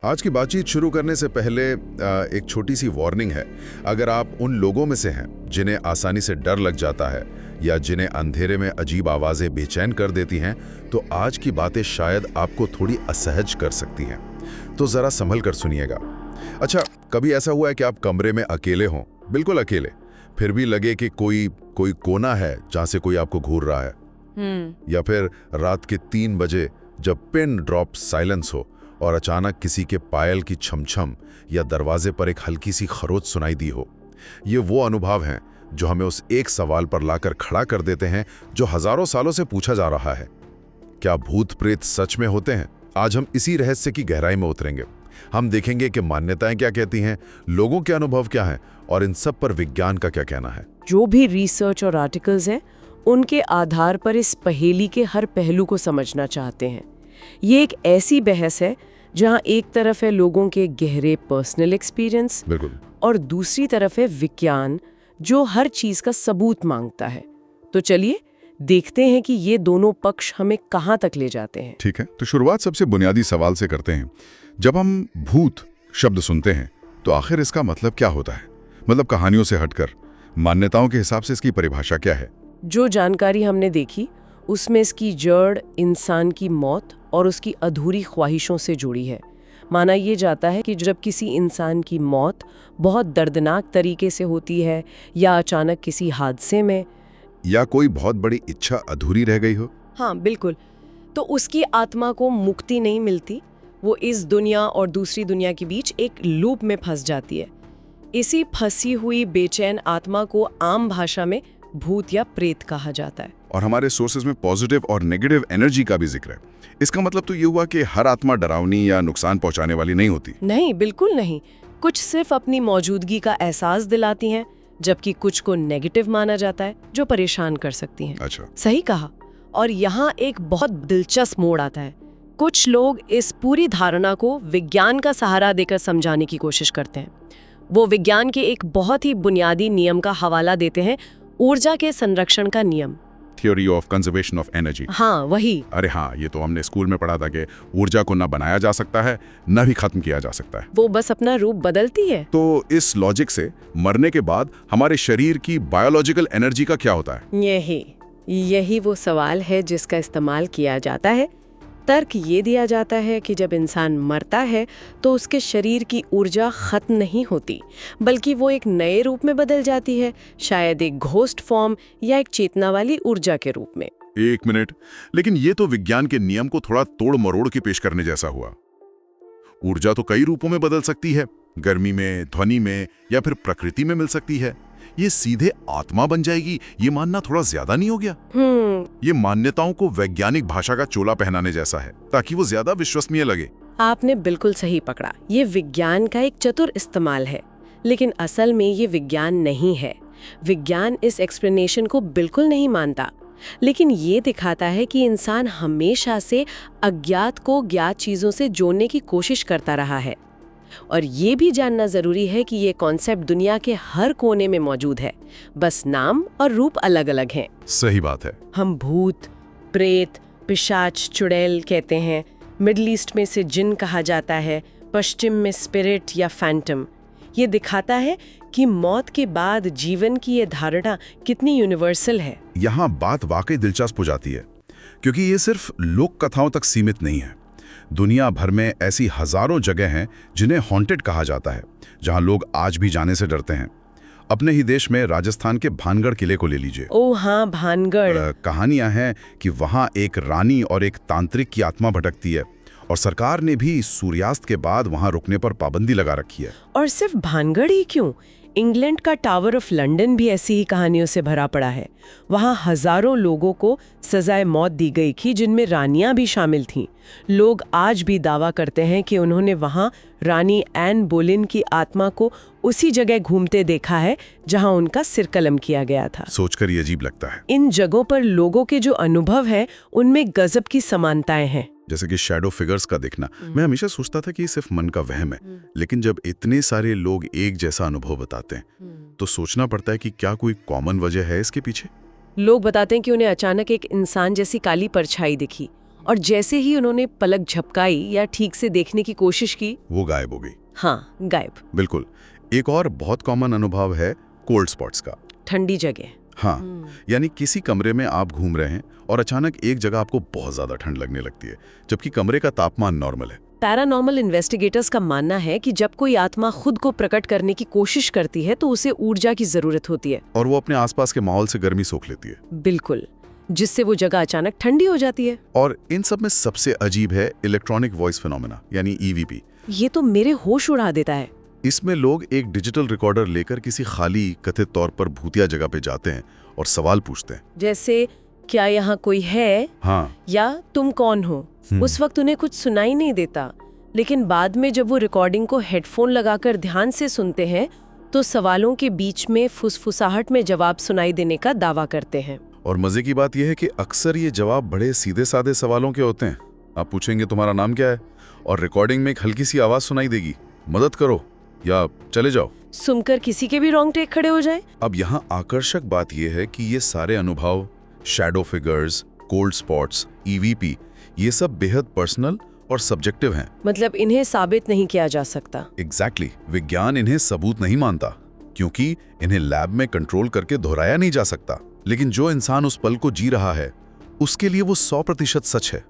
आज की बातचीत शुरू करने से पहले एक छोटी सी वार्निंग है। अगर आप उन लोगों में से हैं जिन्हें आसानी से डर लग जाता है या जिन्हें अंधेरे में अजीब आवाज़ें बेचैन कर देती हैं, तो आज की बातें शायद आपको थोड़ी असहज कर सकती हैं। तो ज़रा संभल कर सुनिएगा। अच्छा, कभी ऐसा हुआ है कि आप कमरे में अकेले हों, बिल्कुल अकेले, फिर भी लगे कि कोई कोना है जहाँ से कोई आपको घूर रहा है? या फिर रात के 3 बजे जब पिन ड्रॉप साइलेंस हो और अचानक किसी के पायल की छमछम या दरवाजे पर एक हल्की सी खरोच सुनाई दी हो। ये वो अनुभव हैं जो हमें उस एक सवाल पर लाकर खड़ा कर देते हैं जो हजारों सालों से पूछा जा रहा है, क्या भूत प्रेत सच में होते हैं? आज हम इसी रहस्य की गहराई में उतरेंगे। हम देखेंगे कि मान्यताएं क्या कहती हैं, लोगों के अनुभव क्या हैं और इन सब पर विज्ञान का क्या कहना है। जो भी रिसर्च और आर्टिकल्स हैं, उनके आधार पर इस पहेली के हर पहलू को समझना चाहते हैं। ये एक ऐसी बहस है जहां एक तरफ है लोगों के गहरे पर्सनल एक्सपीरियंस, बिल्कुल, और दूसरी तरफ है विज्ञान जो हर चीज का सबूत मांगता है। तो चलिए देखते हैं कि ये दोनों पक्ष हमें कहां तक ले जाते हैं। ठीक है, तो शुरुआत सबसे बुनियादी सवाल से करते हैं। जब हम भूत शब्द सुनते हैं तो आखिर इसका मतलब क्या होता है? मतलब कहानियों से हटकर मान्यताओं के हिसाब से इसकी परिभाषा क्या है? जो जानकारी हमने देखी उसमें इसकी जड़ इंसान की मौत और उसकी अधूरी ख्वाहिशों से जुड़ी है। माना ये जाता है कि जब किसी इंसान की मौत बहुत दर्दनाक तरीके से होती है या अचानक किसी हादसे में, या कोई बहुत बड़ी इच्छा अधूरी रह गई हो। हाँ बिल्कुल, तो उसकी आत्मा को मुक्ति नहीं मिलती। वो इस दुनिया और दूसरी दुनिया के बीच एक लूप में फंस जाती है। इसी फंसी हुई बेचैन आत्मा को आम भाषा में भूत या प्रेत कहा जाता है। और हमारे सोर्सेज में पॉजिटिव और नेगेटिव एनर्जी का भी जिक्र है। इसका मतलब तो ये हुआ कि हर आत्मा डरावनी या नुकसान पहुंचाने वाली नहीं होती। नहीं, बिल्कुल नहीं। कुछ सिर्फ अपनी मौजूदगी का एहसास दिलाती हैं, जबकि कुछ को नेगेटिव माना जाता है जो परेशान कर सकती हैं। अच्छा, सही कहा। और यहाँ एक बहुत दिलचस्प मोड़ आता है। कुछ लोग इस पूरी धारणा को विज्ञान का सहारा देकर समझाने की कोशिश करते हैं। वो विज्ञान के एक बहुत ही बुनियादी नियम का हवाला देते हैं, ऊर्जा के संरक्षण का नियम, theory of conservation of energy. हाँ वही। अरे हाँ, ये तो हमने स्कूल में पढ़ा था कि ऊर्जा को न बनाया जा सकता है न भी खत्म किया जा सकता है, वो बस अपना रूप बदलती है। तो इस लॉजिक से मरने के बाद हमारे शरीर की बायोलॉजिकल एनर्जी का क्या होता है? यही वो सवाल है जिसका इस्तेमाल किया जाता है। तर्क ये दिया जाता है कि जब इंसान मरता है तो उसके शरीर की ऊर्जा खत्म नहीं होती, बल्कि वो एक नए रूप में बदल जाती है, शायद एक घोस्ट फॉर्म या एक चेतना वाली ऊर्जा के रूप में। एक मिनट, लेकिन ये तो विज्ञान के नियम को थोड़ा तोड़ मरोड़ के पेश करने जैसा हुआ। ऊर्जा तो कई रूपों में बदल सकती है, गर्मी में, ध्वनि में या फिर प्रकृति में मिल सकती है। ये सीधे आत्मा बन जाएगी, ये मानना थोड़ा ज्यादा नहीं हो गया? ये मान्यताओं को वैज्ञानिक भाषा का चोला पहनाने जैसा है ताकि वो ज्यादा विश्वसनीय लगे। आपने बिल्कुल सही पकड़ा। ये विज्ञान का एक चतुर इस्तेमाल है, लेकिन असल में ये विज्ञान नहीं है। विज्ञान इस एक्सप्लेनेशन को बिल्कुल नहीं मानता, लेकिन ये दिखाता है कि इंसान हमेशा से अज्ञात को ज्ञात चीजों से जोड़ने की कोशिश करता रहा है। और ये भी जानना जरूरी है कि ये कॉन्सेप्ट दुनिया के हर कोने में मौजूद है, बस नाम और रूप अलग अलग हैं। सही बात है। हम भूत, प्रेत, पिशाच, चुड़ैल कहते हैं। मिडिल ईस्ट में से जिन कहा जाता है, पश्चिम में स्पिरिट या फैंटम। ये दिखाता है कि मौत के बाद जीवन की ये धारणा कितनी यूनिवर्सल है। यहाँ बात वाकई दिलचस्प हो जाती है, क्योंकि ये सिर्फ लोक कथाओं तक सीमित नहीं है। दुनिया भर में ऐसी हजारों जगह हैं जिन्हें हॉन्टेड कहा जाता है, जहां लोग आज भी जाने से डरते हैं। अपने ही देश में राजस्थान के भानगढ़ किले को ले लीजिए। ओह हाँ, भानगढ़। कहानियां हैं कि वहां एक रानी और एक तांत्रिक की आत्मा भटकती है और सरकार ने भी सूर्यास्त के बाद वहां रुकने पर पाबंदी लगा रखी है। और सिर्फ भानगढ़ ही क्यों, इंग्लैंड का टावर ऑफ लंदन भी ऐसी ही कहानियों से भरा पड़ा है। वहां हजारों लोगों को सजाए मौत दी गई थी, जिनमें रानियां भी शामिल थीं। लोग आज भी दावा करते हैं कि उन्होंने वहां रानी एन बोलेन की आत्मा को उसी जगह घूमते देखा है जहां उनका सिर कलम किया गया था। सोचकर ये अजीब लगता है। इन जगहों पर लोगों के जो अनुभव हैं, उनमें गजब की समानताएं हैं। जैसे कि शैडो फिगर्स का दिखना। मैं हमेशा सोचता था कि ये सिर्फ मन का वहम है, लेकिन जब इतने सारे लोग एक जैसा अनुभव बताते हैं तो सोचना पड़ता है कि क्या कोई कॉमन वजह है इसके पीछे। लोग बताते हैं कि उन्हें अचानक एक इंसान जैसी काली परछाई दिखी और जैसे ही उन्होंने पलक झपकाई या ठीक से देखने की कोशिश की, वो गायब हो गई। हाँ, गायब। बिल्कुल। एक और बहुत कॉमन अनुभव है कोल्ड स्पॉट्स का। ठंडी जगह। हाँ, यानी किसी कमरे में आप घूम रहे हैं और अचानक एक जगह आपको बहुत ज्यादा ठंड लगने लगती है, जबकि कमरे का तापमान नॉर्मल है। पैरानॉर्मल इन्वेस्टिगेटर्स का मानना है कि जब कोई आत्मा खुद को प्रकट करने की कोशिश करती है तो उसे ऊर्जा की जरूरत होती है, और वो अपने आसपास के माहौल से गर्मी सोख लेती है। बिल्कुल, जिससे वो जगह अचानक ठंडी हो जाती है। और इन सब में सबसे अजीब है इलेक्ट्रॉनिक वॉइस फिनोमेना, यानी ईवीपी। ये तो मेरे होश उड़ा देता है। इसमें लोग एक डिजिटल रिकॉर्डर लेकर किसी खाली, कथित तौर पर भूतिया जगह पे जाते हैं और सवाल पूछते हैं, जैसे क्या यहाँ कोई है, हाँ, या तुम कौन हो। उस वक्त उन्हें कुछ सुनाई नहीं देता, लेकिन बाद में जब वो रिकॉर्डिंग को हेडफोन लगाकर ध्यान से सुनते हैं तो सवालों के बीच में फुसफुसाहट में जवाब सुनाई देने का दावा करते हैं। और मजे की बात यह है कि अक्सर ये जवाब बड़े सीधे साधे सवालों के होते हैं। आप पूछेंगे तुम्हारा नाम क्या है, और रिकॉर्डिंग में एक हल्की सी आवाज सुनाई देगी, मदद करो या चले जाओ। सुनकर किसी के भी रोंगटे खड़े हो जाए। अब यहाँ आकर्षक बात यह है कि ये सारे अनुभव, shadow figures, cold spots, EVP, ये सब बेहद पर्सनल और सब्जेक्टिव हैं। मतलब इन्हें साबित नहीं किया जा सकता। एग्जैक्टली, विज्ञान इन्हें सबूत नहीं मानता, क्योंकि इन्हें लैब में कंट्रोल करके दोहराया नहीं जा सकता। लेकिन जो इंसान उस पल को जी रहा है, उसके लिए वो 100% सच है।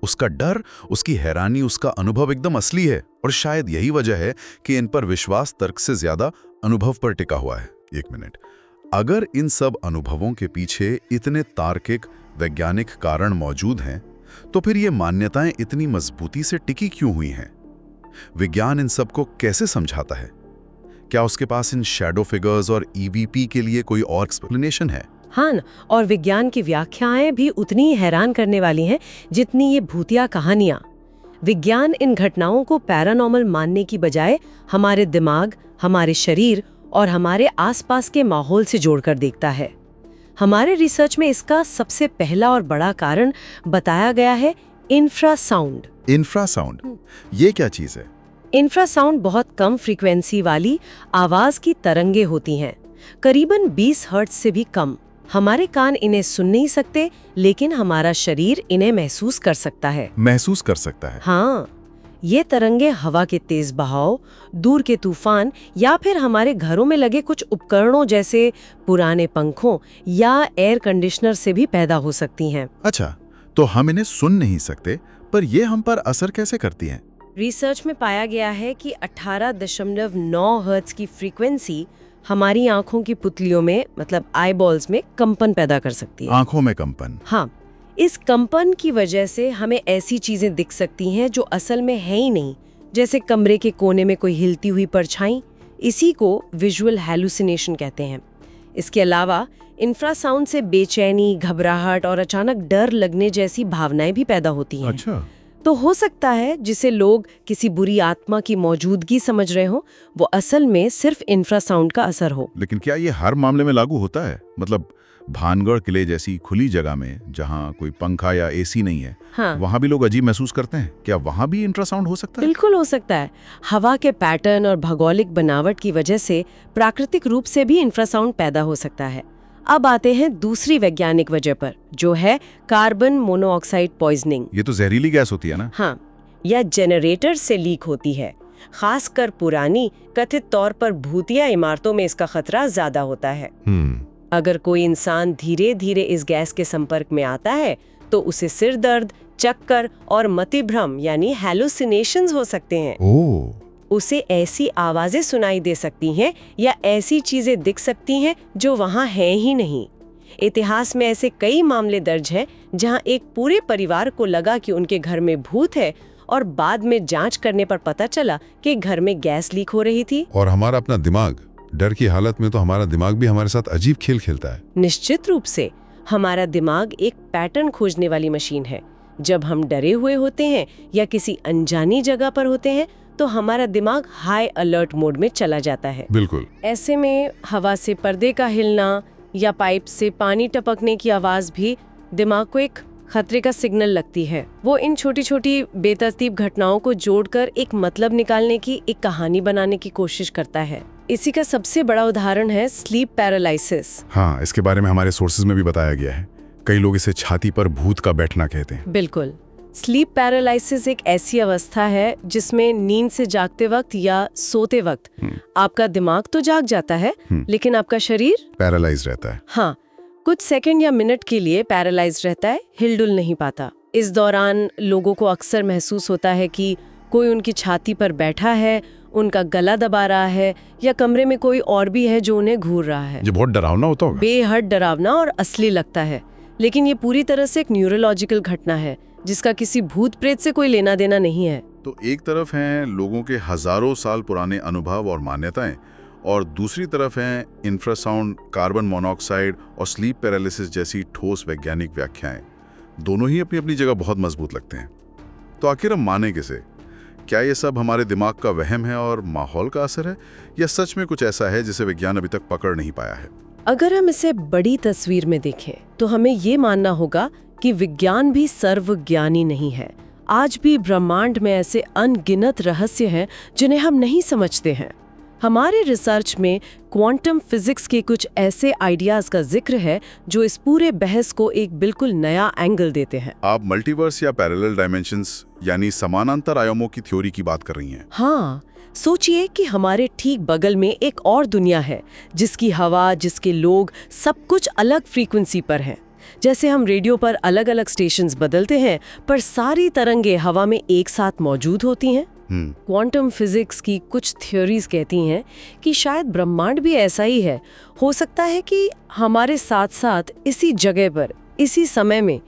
उसका डर, उसकी हैरानी, उसका अनुभव एकदम असली है। और शायद यही वजह है कि इन पर विश्वास तर्क से ज्यादा अनुभव पर टिका हुआ है। एक मिनट, अगर इन सब अनुभवों के पीछे इतने तार्किक, वैज्ञानिक कारण मौजूद हैं, तो फिर ये मान्यताएं इतनी मजबूती से टिकी क्यों हुई हैं? विज्ञान इन सब को कैसे समझाता है? क्या उसके पास इन शैडो फिगर्स और ईवीपी के लिए कोई और एक्सप्लेनेशन है? हाँ, और विज्ञान की व्याख्याएं भी उतनी ही हैरान करने वाली हैं जितनी ये भूतिया कहानियां। विज्ञान इन घटनाओं को पैरानॉर्मल मानने की बजाय हमारे दिमाग, हमारे शरीर और हमारे आसपास के माहौल से जोड़कर देखता है। हमारे रिसर्च में इसका सबसे पहला और बड़ा कारण बताया गया है इंफ्रासाउंड। इंफ्रासाउंड, ये क्या चीज है? इंफ्रासाउंड बहुत कम फ्रीक्वेंसी वाली आवाज की तरंगे होती हैं, करीबन 20 हर्ट्ज से भी कम। हमारे कान इन्हें सुन नहीं सकते, लेकिन हमारा शरीर इन्हें महसूस कर सकता है। महसूस कर सकता है? हाँ, ये तरंगे हवा के तेज बहाव, दूर के तूफान या फिर हमारे घरों में लगे कुछ उपकरणों जैसे पुराने पंखों या एयर कंडीशनर से भी पैदा हो सकती हैं। अच्छा, तो हम इन्हें सुन नहीं सकते, पर ये हम पर असर कैसे करती हैं? रिसर्च में पाया गया है कि 18.9 हर्ट्ज की फ्रीक्वेंसी हमारी आंखों की पुतलियों में, मतलब आईबॉल्स में कंपन पैदा कर सकती है। आंखों में कंपन? हाँ, इस कंपन की वजह से हमें ऐसी चीजें दिख सकती हैं जो असल में है ही नहीं, जैसे कमरे के कोने में कोई हिलती हुई परछाई। इसी को विजुअल हैलुसिनेशन कहते हैं। इसके अलावा इंफ्रासाउंड से बेचैनी, घबराहट और अचानक डर लगने जैसी भावनाएं भी पैदा होती हैं। अच्छा, तो हो सकता है जिसे लोग किसी बुरी आत्मा की मौजूदगी समझ रहे हो, वो असल में सिर्फ इंफ्रासाउंड का असर हो। लेकिन क्या ये हर मामले में लागू होता है? मतलब भानगढ़ किले जैसी खुली जगह में जहाँ कोई पंखा या एसी नहीं है, हाँ, वहाँ भी लोग अजीब महसूस करते हैं? क्या वहाँ भी इंफ्रासाउंड हो सकता है? बिल्कुल हो सकता है। हवा के पैटर्न और भौगोलिक बनावट की वजह से प्राकृतिक रूप से भी इंफ्रासाउंड पैदा हो सकता है। अब आते हैं दूसरी वैज्ञानिक वजह पर, जो है कार्बन मोनोऑक्साइड पॉइजनिंग। ये तो जहरीली गैस होती है ना? हाँ, यह जनरेटर से लीक होती है। खासकर पुरानी, कथित तौर पर भूतिया इमारतों में इसका खतरा ज्यादा होता है। अगर कोई इंसान धीरे धीरे इस गैस के संपर्क में आता है तो उसे सिर दर्द, चक्कर और मतिभ्रम यानी हैलुसिनेशंस हो सकते हैं। उसे ऐसी आवाजें सुनाई दे सकती हैं या ऐसी चीजें दिख सकती हैं जो वहां हैं ही नहीं। इतिहास में ऐसे कई मामले दर्ज हैं जहां एक पूरे परिवार को लगा कि उनके घर में भूत है और बाद में जांच करने पर पता चला कि घर में गैस लीक हो रही थी। और हमारा अपना दिमाग, डर की हालत में तो हमारा दिमाग भी हमारे साथ अजीब खेल खेलता है। निश्चित रूप से हमारा दिमाग एक पैटर्न खोजने वाली मशीन है। जब हम डरे हुए होते हैं या किसी अनजानी जगह पर होते हैं तो हमारा दिमाग हाई अलर्ट मोड में चला जाता है। बिल्कुल। ऐसे में हवा से पर्दे का हिलना या पाइप से पानी टपकने की आवाज भी दिमाग को एक खतरे का सिग्नल लगती है। वो इन छोटी छोटी बेतरतीब घटनाओं को जोड़कर एक मतलब निकालने की, एक कहानी बनाने की कोशिश करता है। इसी का सबसे बड़ा उदाहरण है स्लीप पैरालिसिस। हाँ, इसके बारे में हमारे सोर्सेज में भी बताया गया है। कई लोग इसे छाती पर भूत का बैठना कहते हैं। बिल्कुल। स्लीप पैरालिसिस एक ऐसी अवस्था है जिसमें नींद से जागते वक्त या सोते वक्त आपका दिमाग तो जाग जाता है, लेकिन आपका शरीर पैरालाइज रहता है। हाँ, कुछ सेकंड या मिनट के लिए पैरालाइज रहता है, हिलडुल नहीं पाता। इस दौरान लोगों को अक्सर महसूस होता है कि कोई उनकी छाती पर बैठा है, उनका गला दबा रहा है, या कमरे में कोई और भी है जो उन्हें घूर रहा है। ये बहुत डरावना होता होगा। बेहद डरावना और असली लगता है, लेकिन ये पूरी तरह से एक न्यूरोलॉजिकल घटना है जिसका किसी भूत प्रेत से कोई लेना देना नहीं है। तो एक तरफ हैं लोगों के हजारों साल पुराने अनुभव और मान्यताएं, और दूसरी तरफ हैं इंफ्रासाउंड, कार्बन मोनोऑक्साइड और स्लीप पैरालिसिस जैसी ठोस वैज्ञानिक व्याख्याएं। दोनों ही अपनी अपनी जगह बहुत मजबूत लगते हैं। तो आखिर हम माने किसे? क्या ये सब हमारे दिमाग का वहम है और माहौल का असर है, या सच में कुछ ऐसा है जिसे विज्ञान अभी तक पकड़ नहीं पाया है? अगर हम इसे बड़ी तस्वीर में देखें तो हमें ये मानना होगा कि विज्ञान भी सर्वज्ञानी नहीं है। आज भी ब्रह्मांड में ऐसे अनगिनत रहस्य हैं जिन्हें हम नहीं समझते हैं। हमारे रिसर्च में क्वांटम फिजिक्स के कुछ ऐसे आइडियाज का जिक्र है जो इस पूरे बहस को एक बिल्कुल नया एंगल देते हैं। आप मल्टीवर्स या पैरेलल डायमेंशंस यानी समानांतर आयामों की थ्योरी की बात कर रही हैं। हाँ, सोचिए कि हमारे ठीक बगल में एक और दुनिया है जिसकी हवा, जिसके लोग, सब कुछ अलग फ्रीक्वेंसी पर हैं। जैसे हम रेडियो पर अलग अलग स्टेशंस बदलते हैं, पर सारी तरंगे हवा में एक साथ मौजूद होती हैं। क्वांटम फिजिक्स की कुछ थ्योरीज कहती हैं कि शायद ब्रह्मांड भी ऐसा ही है। हो सकता है कि हमारे साथ साथ इसी जगह पर, इसी समय में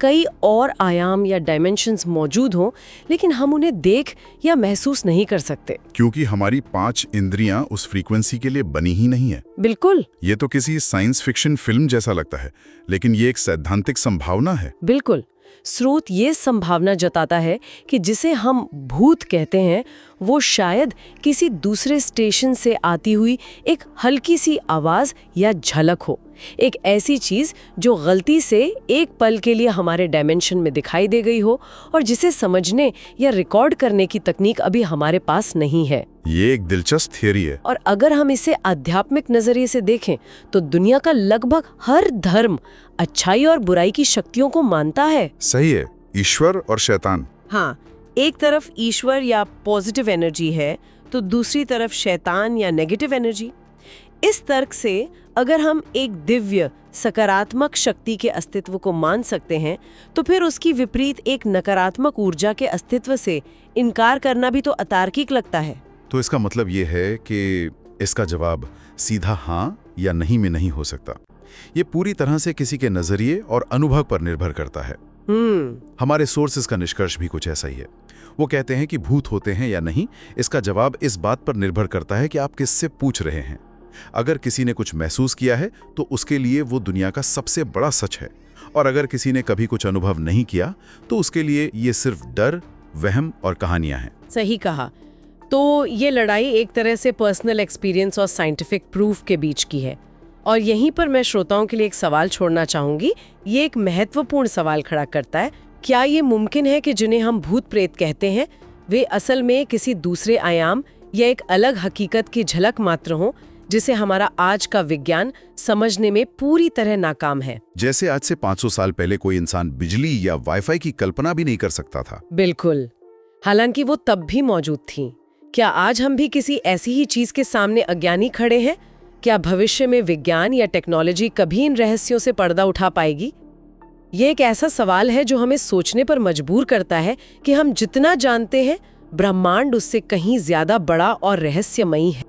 कई और आयाम या डायमेंशंस मौजूद हों, लेकिन हम उन्हें देख या महसूस नहीं कर सकते, क्योंकि हमारी 5 इंद्रियां उस फ्रीक्वेंसी के लिए बनी ही नहीं है। बिल्कुल। ये तो किसी साइंस फिक्शन फिल्म जैसा लगता है, लेकिन ये एक सैद्धांतिक संभावना है। बिल्कुल। स्रोत ये संभावना जताता है कि जिसे हम भूत कहते हैं वो शायद किसी दूसरे स्टेशन से आती हुई एक हल्की सी आवाज या झलक हो, एक ऐसी चीज जो गलती से एक पल के लिए हमारे डायमेंशन में दिखाई दे गई हो और जिसे समझने या रिकॉर्ड करने की तकनीक अभी हमारे पास नहीं है। ये एक दिलचस्प थियरी है। और अगर हम इसे आध्यात्मिक नजरिए से देखें तो दुनिया का लगभग हर धर्म अच्छाई और बुराई की शक्तियों को मानता है। सही है, ईश्वर और शैतान। हाँ, एक तरफ ईश्वर या पॉजिटिव एनर्जी है तो दूसरी तरफ शैतान या नेगेटिव एनर्जी। इस तर्क से अगर हम एक दिव्य सकारात्मक शक्ति के अस्तित्व को मान सकते हैं तो फिर उसकी विपरीत एक नकारात्मक ऊर्जा के अस्तित्व से इनकार करना भी तो अतार्किक लगता है। तो इसका मतलब ये है कि इसका जवाब सीधा हाँ या नहीं में नहीं हो सकता। ये पूरी तरह से किसी के नजरिए और अनुभव पर निर्भर करता है। हमारे सोर्सेज का निष्कर्ष भी कुछ ऐसा ही है। वो कहते हैं कि भूत होते हैं या नहीं, इसका जवाब इस बात पर निर्भर करता है कि आप किससे पूछ रहे हैं। अगर किसी ने कुछ महसूस किया है तो उसके लिए वो दुनिया का सबसे बड़ा सच है, और अगर किसी ने कभी कुछ अनुभव नहीं किया तो उसके लिए ये सिर्फ डर, वहम और कहानियां हैं। सही कहा। तो ये लड़ाई एक तरह से पर्सनल एक्सपीरियंस और साइंटिफिक प्रूफ के बीच की है। और यहीं पर मैं श्रोताओं के लिए एक सवाल छोड़ना चाहूंगी। ये एक महत्वपूर्ण सवाल खड़ा करता है, क्या ये मुमकिन है कि जिन्हें हम भूत प्रेत कहते हैं वे असल में किसी दूसरे आयाम या एक अलग हकीकत की झलक मात्र हों जिसे हमारा आज का विज्ञान समझने में पूरी तरह नाकाम है? जैसे आज से 500 साल पहले कोई इंसान बिजली या वाईफाई की कल्पना भी नहीं कर सकता था। बिल्कुल। हालांकि वो तब भी मौजूद थी। क्या आज हम भी किसी ऐसी ही चीज के सामने अज्ञानी खड़े हैं? क्या भविष्य में विज्ञान या टेक्नोलॉजी कभी इन रहस्यों से पर्दा उठा पाएगी? ये एक ऐसा सवाल है जो हमें सोचने पर मजबूर करता है कि हम जितना जानते हैं ब्रह्मांड उससे कहीं ज्यादा बड़ा और रहस्यमयी है।